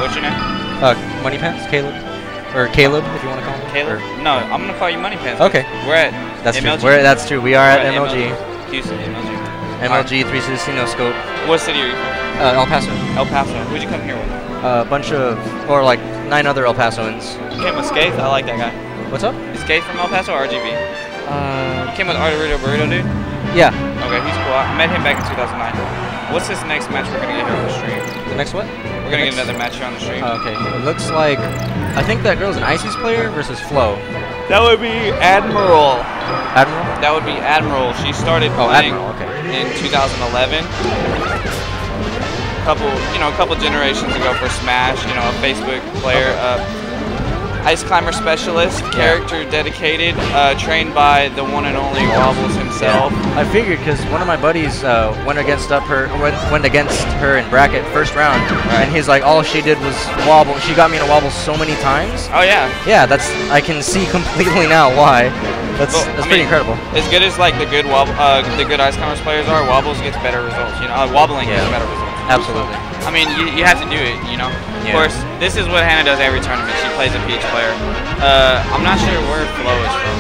What's your name? Money Pants, Caleb. Or Caleb, if you want to call me. Caleb? No, I'm going to call you Money Pants. Okay. We're at that's MLG. True. That's true. We are at MLG. Houston, MLG. MLG 360 no scope. What city are you from? El Paso. El Paso. Who'd you come here with? A bunch of, or like 9 other El Pasoans. You came with Skaith? I like that guy. What's up? Is Skaith from El Paso or RGB? You came with Arturito Burrito, dude? Yeah. Okay, he's cool. I met him back in 2009. What's this next match we're going to get here on the stream? The next what? We're going to get another match here on the stream. Okay. It looks like, I think that girl's an Ices player versus Flo. That would be Admiral. Admiral? That would be Admiral. She started playing in 2011. A couple generations ago for Smash. You know, a Facebook player, ice climber specialist, character dedicated, trained by the one and only Wobbles himself. Yeah. I figured because one of my buddies went against her in bracket first round, and he's like, all she did was wobble. She got me in a wobble so many times. Oh yeah. Yeah, I can see completely now why. That's pretty incredible. As good as like the good ice climbers players are, Wobbles gets better results. You know, wobbling gets better results. Absolutely. I mean, you have to do it, you know. Of course, this is what Hannah does every tournament. She plays a Peach player. I'm not sure where Flo is from.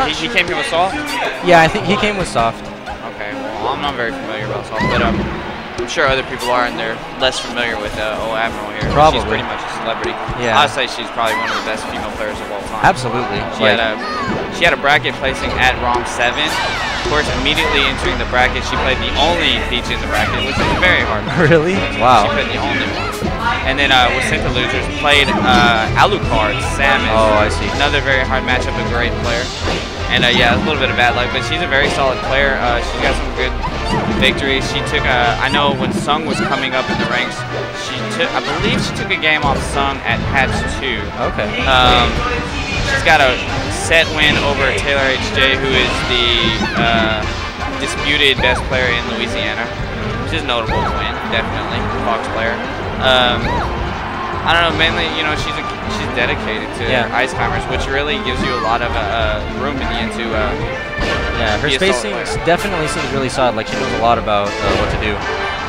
He came here with Soft? Yeah, I think he came with Soft. Okay, well, I'm not very familiar about Soft, but I'm sure other people are, and they're less familiar with old Admiral here. Probably. She's pretty much a celebrity. Yeah. I'd say she's probably one of the best female players of all time. Absolutely. She had a bracket placing at ROM 7. Of course, immediately entering the bracket, she played the only Peach in the bracket, which is very hard. Really? Wow. She played the only one. And then was sent to losers, played Alucard, Salmon. Oh, I see. Another very hard matchup, a great player. And yeah, a little bit of bad luck, but she's a very solid player. She's got some good victories. She took I know when Sung was coming up in the ranks, I believe she took a game off Sung at patch 2. Okay. She's got a set win over Taylor HJ, who is the disputed best player in Louisiana, which is notable to win, definitely, Fox player. I don't know, mainly, you know, she's dedicated to ice climbers, which really gives you a lot of room in the end to her spacing definitely seems really solid. Like, she knows a lot about what to do.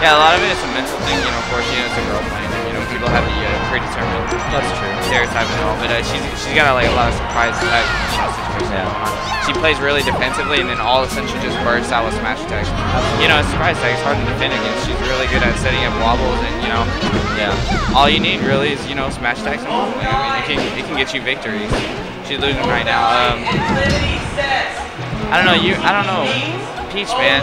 Yeah, a lot of it is a mental thing, you know, of course, you know, it's a girl playing, you know, people have the predetermined stereotype and all, but she's got like a lot of surprise type situations going on. She plays really defensively, and then all of a sudden she just bursts out with smash attacks. You know, a surprise attack is hard to defend against. She's really good at setting up wobbles, and you know, all you need really is, you know, smash attacks and wobbling. I mean, it can get you victories. She's losing right now. I don't know. Peach, man.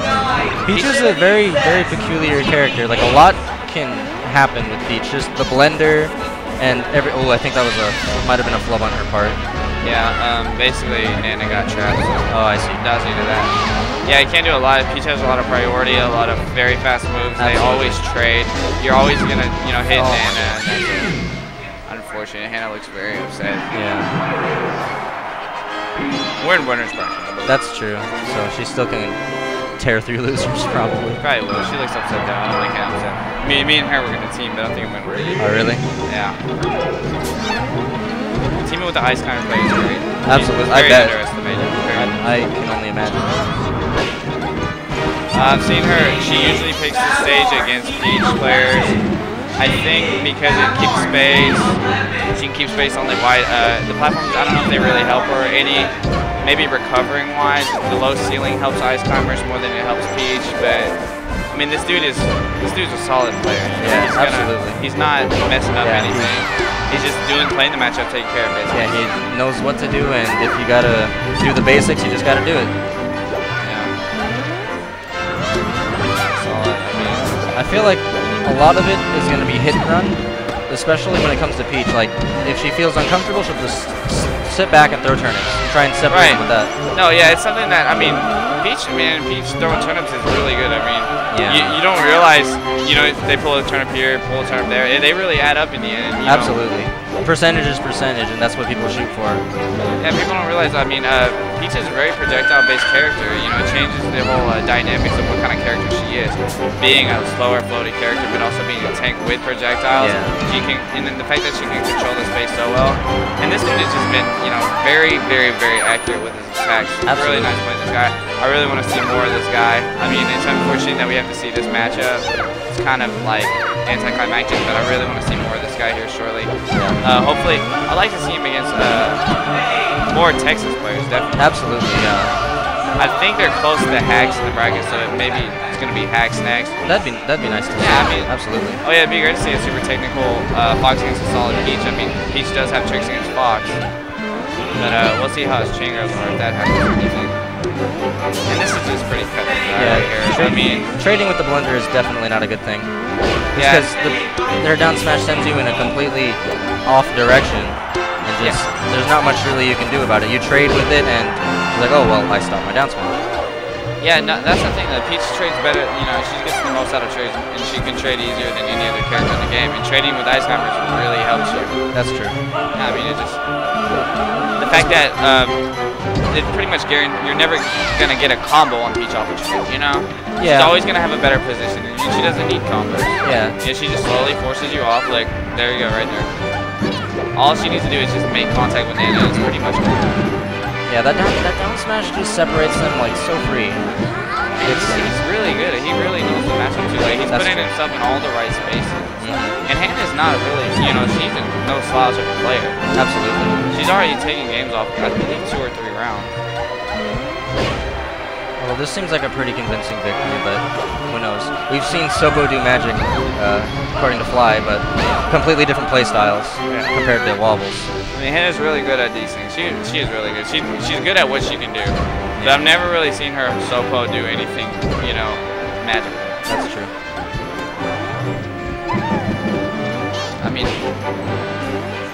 Peach is a very, very peculiar character. Like, a lot can happen with Peach. Just the blender and I think that might have been a flub on her part. Yeah, basically Nana got trapped. So oh, I see. That's into that. Yeah, you can't do a lot. Peach has a lot of priority, a lot of very fast moves. Absolutely. They always trade. You're always gonna, you know, hit Nana. And that's unfortunate. Hannah looks very upset. Yeah. We're in winner's bracket. That's true. So she still can tear through losers, probably. Probably will. She looks upset though. I don't like Hannah upset. Me and her were gonna team, but I don't think I'm gonna win. Oh, really? Yeah. Teaming with the ice climber player is great. Absolutely. I bet. I can only imagine. I've seen her. She usually picks the stage against Peach players. I think because it keeps space. She can keep space on the wide. The platforms, I don't know if they really help her. Maybe recovering wise, the low ceiling helps ice climbers more than it helps Peach. But I mean, this dude's a solid player. Yeah, absolutely. He's not messing up anything. He's just playing the matchup, taking care of it. Yeah, he knows what to do, and if you gotta do the basics, you just gotta do it. Yeah. Solid. I feel like a lot of it is gonna be hit and run, especially when it comes to Peach. Like, if she feels uncomfortable, she'll just sit back and throw turnips. Try and separate with that. No, yeah, it's something that, I mean, Peach throwing turnips is really good. I mean, you don't realize, you know, they pull a turnip here, pull a turnip there. They really add up in the end. Absolutely. Percentage is percentage, and that's what people shoot for. Yeah, people don't realize, I mean, Peach is a very projectile-based character. You know, it changes the whole dynamics of what kind of character she is. Being a slower, floaty character, but also being a tank with projectiles. She can, and then the fact that she can control the space so well. And this dude has just been, you know, very, very, very accurate with his attacks. Really nice playing this guy. I really want to see more of this guy. I mean, it's unfortunate that we have to see this matchup. It's kind of like anticlimactic, but I really want to see more of this guy here shortly. Hopefully, I'd like to see him against more Texas players, definitely. Absolutely, yeah. I think they're close to Hacks in the bracket, so maybe it's going to be Hacks next. That'd be nice to see. Yeah, I mean, absolutely. Oh yeah, it'd be great to see a super technical Fox against a solid Peach. I mean, Peach does have tricks against Fox, but we'll see how his chain goes or if that happens or anything. And this is just pretty cut right here. I mean, trading with the blender is definitely not a good thing. Yeah, because their down smash sends you in a completely off direction, and just there's not much really you can do about it. You trade with it, and she's like, oh well, I stopped my down smash. Yeah, no, that's the thing. The Peach trades better. You know, she gets the most out of trades, and she can trade easier than any other character in the game. And trading with ice hammers really helps you. That's true. I mean, it just the fact that it pretty much guarantees you're never gonna get a combo on Peach off of trade. You know, yeah. She's always gonna have a better position, and she doesn't need combos. Yeah. Yeah, she just slowly forces you off. Like there you go, right there. All she needs to do is just make contact with Nana. It's pretty much cool. Yeah, that down smash just separates them like so free. He's really good. He really knows the matchup too. Like he's putting himself in all the right spaces. And Hannah's not really, you know, she's no slouch of a player. Absolutely. She's already taking games off, I believe, 2 or 3 rounds. Well, this seems like a pretty convincing victory, but who knows? We've seen Sobo do magic, according to Fly, but completely different play styles compared to Wobbles. I mean, Hannah's really good at these things. She is really good. She's good at what she can do. But I've never really seen her Sopo do anything, you know, magical. That's true. I mean,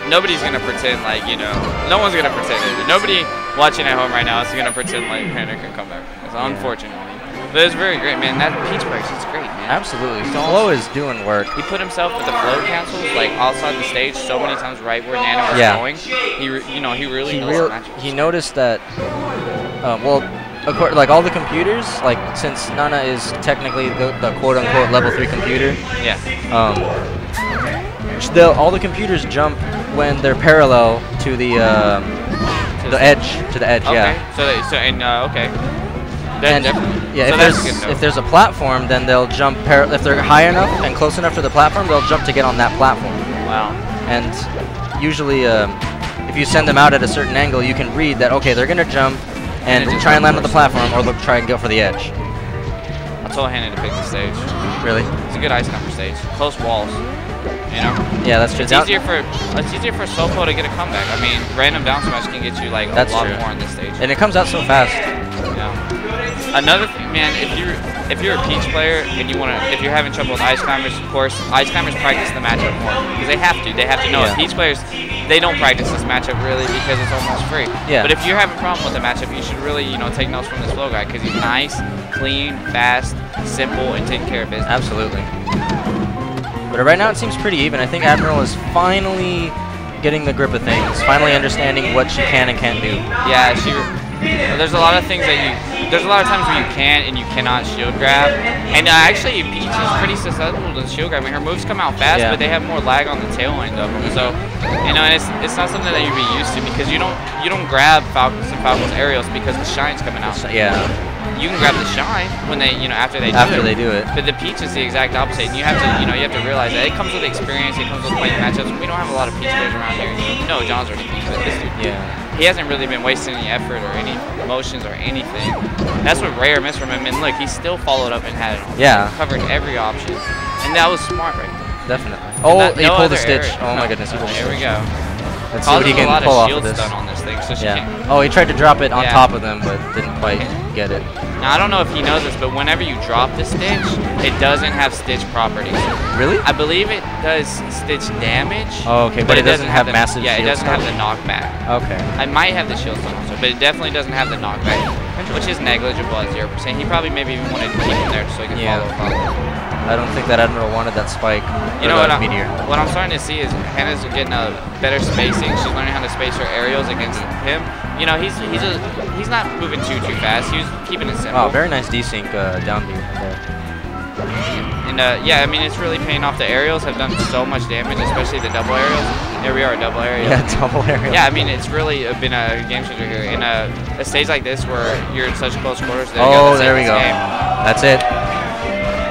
nobody's going to pretend like, you know, no one's going to pretend it. Nobody watching at home right now is going to pretend like Hannah can come back. Unfortunately. But it's very great, man. That Peach breaks, it's great, man. Absolutely. Flo is doing work. He put himself with the flow cancels, like, outside the stage so many times right where Nana was going. He really knows the matchups. He noticed that, like all the computers, like since Nana is technically the quote-unquote level 3 computer, all the computers jump when they're parallel to the edge. Okay. Okay. And if there's a platform, then they'll jump. If they're high enough and close enough to the platform, they'll jump to get on that platform. Wow. And usually, if you send them out at a certain angle, you can read that they're gonna jump and try and land on the platform, or they'll try and go for the edge. I told Hannah to pick the stage. Really? It's a good ice number stage. Close walls. You know? Yeah, that's true. It's easier for Sopo to get a comeback. I mean, random down smash can get you like a lot more on this stage. And it comes out so fast. Yeah. Another thing, man, if you're a Peach player and if you're having trouble with ice climbers, of course, ice climbers practice the matchup more because they have to know it. Peach players, they don't practice this matchup really because it's almost free. Yeah. But if you're having a problem with the matchup, you should really, take notes from this Flow guy because he's nice, clean, fast, simple, and taking care of business. Absolutely. But right now it seems pretty even. I think Admiral is finally getting the grip of things, finally understanding what she can and can't do. Yeah, there's a lot of things there's a lot of times where you can and you cannot shield grab. And actually, Peach is pretty susceptible to shield grab. I mean, her moves come out fast, but they have more lag on the tail end of them. So, and it's not something that you'd be used to because you don't grab Falcons and Falcons aerials because the shine's coming out. Yeah. You can grab the shine when after they do it. But the Peach is the exact opposite, and you have to realize that it comes with experience. It comes with playing matchups. We don't have a lot of Peach players around here. No Johns or anything, but this dude, he hasn't really been wasting any effort or any motions or anything. That's what rare missed from him. And look, he still followed up and had it on. Yeah. Covered every option, and that was smart right there. Definitely. Oh, he pulled the stitch. Oh my goodness, he pulled the stitch. There we go. Let's see what he can pull off of this. On this thing, so she can't. Oh, he tried to drop it on top of them, but didn't quite get it. Now, I don't know if he knows this, but whenever you drop the Stitch, it doesn't have Stitch properties. Really? I believe it does Stitch damage. Oh, okay, but it doesn't have massive shield. Yeah, it doesn't have the knockback. Okay. I might have the shield stun also, but it definitely doesn't have the knockback, which is negligible at 0%. He probably maybe even wanted to keep him there so he can follow. I don't think that Admiral wanted that spike. You know what I'm starting to see is Hannah's getting a better spacing. She's learning how to space her aerials against him. You know, he's not moving too fast. He's keeping it simple. Wow, very nice desync down B there. And yeah, I mean it's really paying off. The aerials have done so much damage, especially the double aerials. There we are, double aerial. Yeah, double aerial. Yeah, I mean it's really been a game changer here. In a stage like this where you're in such close quarters. There we go. That's it.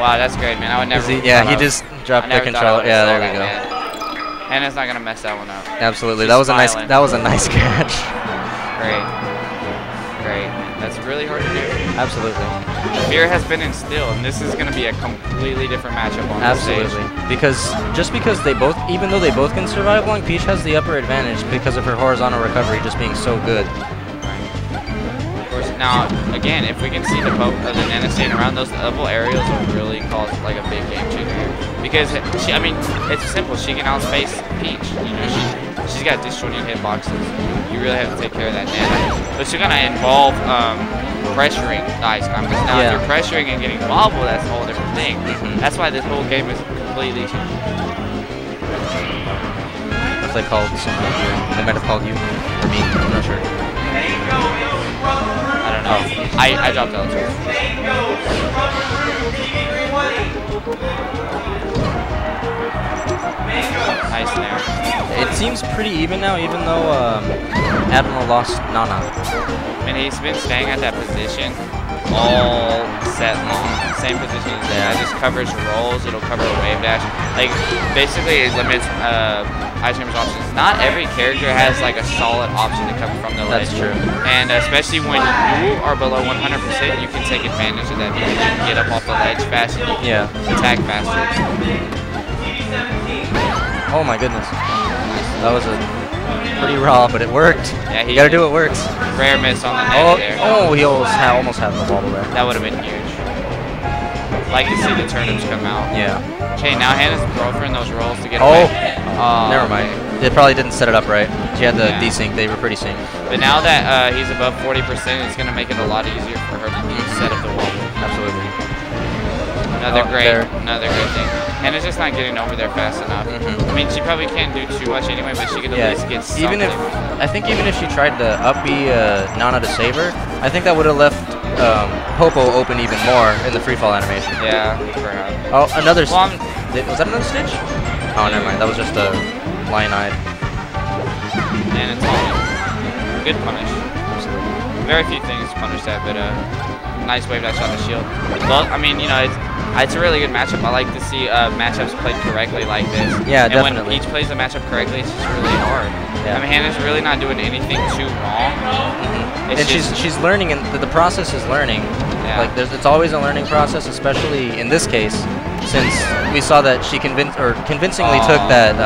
Wow, that's great, man. I would never. Yeah, he just dropped the controller. Yeah, there we go. And it's not gonna mess that one up. Absolutely, that was smiling. That was a nice catch. Great, great. That's really hard to do. Absolutely. Fear has been instilled, and this is gonna be a completely different matchup on the stage. Absolutely, because they both, even though they both can survive long, Peach has the upper advantage because of her horizontal recovery just being so good. Now, again, if we can see the Nana staying around, those double aerials will really cause like a big game changer here. Because I mean, it's simple. She can outspace Peach. You know, she's got disjointed hitboxes. You really have to take care of that Nana. But she's gonna involve pressuring the ice climbers. Now, if you're pressuring and getting wobble, that's a whole different thing. That's why this whole game is completely changed. If they called someone here, they might have called you or me. I'm not sure. I don't know. I dropped out. Nice there. It seems pretty even now, even though Admiral lost Nana. And he's been staying at that position all set long. Same position as that. Just covers rolls. It'll cover a wave dash. Like, basically, it limits ice cream's options. Not every character has like a solid option to come from the ledge. That's true. And especially when you are below 100%, you can take advantage of that because you can get up off the ledge fast and you can attack faster. Oh my goodness. That was a pretty raw, but it worked. Yeah, you gotta do what works. Rare miss on the net there. Oh, he almost had the wobble there. That would have been huge. Like to see the turnips come out. Yeah. Okay, now Hannah's girlfriend those rolls to get away. Never mind. They probably didn't set it up right. She had the desync. They were pretty synced. But now that he's above 40%, it's going to make it a lot easier for her to set up the wobble. Absolutely. Another great thing. Hannah's just not getting over there fast enough. I mean, she probably can't do too much anyway, but she could at least get something. I think even if she tried to up B Nana to save her, I think that would have left WHOBO open even more in the free fall animation. Yeah, perhaps. Oh, another. Was that another stitch? Oh, never mind. That was just a lion-eyed. And it's all good punish. Very few things to punish that, but nice wave dash on the shield. Well, I mean, you know, it's a really good matchup. I like to see matchups played correctly like this. Yeah, and definitely. And when Peach plays the matchup correctly, it's just really hard. Yeah. I mean, Hannah's really not doing anything too wrong. And she's learning, and the process is learning. Yeah. Like it's always a learning process, especially in this case, since we saw that she convincingly took that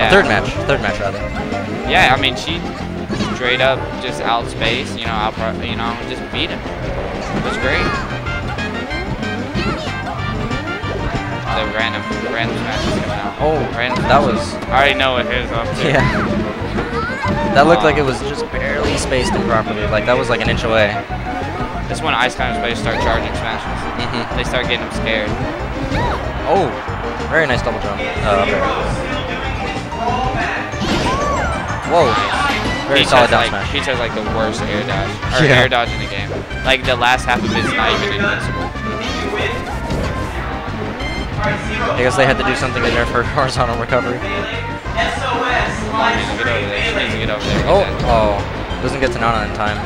third match rather. Yeah, I mean, she straight up just outspace, just beat him. It was great. The random smashes coming out. Oh, that was. I already know what his up to. Yeah. That looked like it was just barely spaced improperly. Like that was like an inch away. This when ice climbers players start charging smashes. They start getting them scared. Oh, very nice double jump. Okay. Whoa. Very solid down smash. Peach has like the worst air dodge. Or air dodge in the game. Like the last half of it's not even invincible. I guess they had to do something in there for horizontal recovery. She needs to get over there. Oh, doesn't get to Nana in time.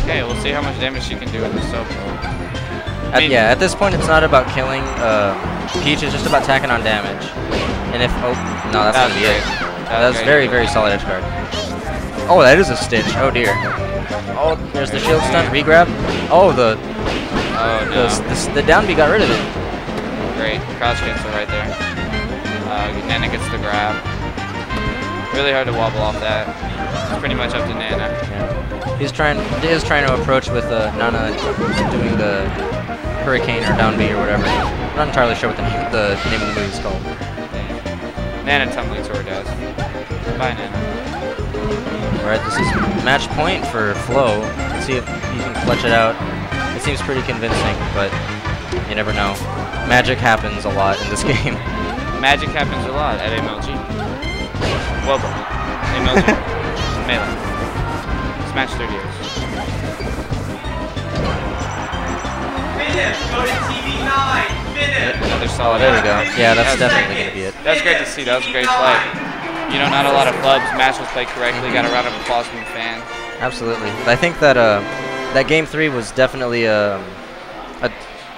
Okay, we'll see how much damage she can do with the soap. Yeah, at this point it's not about killing Peach, it's just about tacking on damage. And if no, that's gonna be it. That was very, very solid edge guard. Oh, that is a stitch. Oh dear. Oh, there's the shield stun, regrab. Oh, the down B got rid of it. Great, crouch cancel right there. Nana gets the grab. Really hard to wobble off that. It's pretty much up to Nana. Yeah. He is trying to approach with Nana doing the hurricane or down B or whatever. I'm not entirely sure what the name of the move is called. Nana tumbling sword does. Bye, Nana. Alright, this is match point for Flo. Let's see if he can clutch it out. It seems pretty convincing, but you never know. Magic happens a lot in this game. Magic happens a lot at MLG. WHOBO. MLG. Melee. Smash 30 years. Go to TV9. Finish. Another solid. There we go. Yeah, that's definitely going to be it. That's great to see. That was a great play. You know, not a lot of clubs. Match was played correctly. Got a round of applause from the fans. Absolutely. I think that that game 3 was definitely a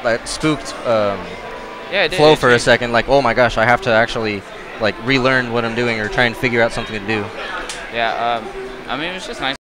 that spooked yeah, flow for a second. Like, oh my gosh, I have to actually like relearn what I'm doing or try and figure out something to do. Yeah, I mean, it was just nice.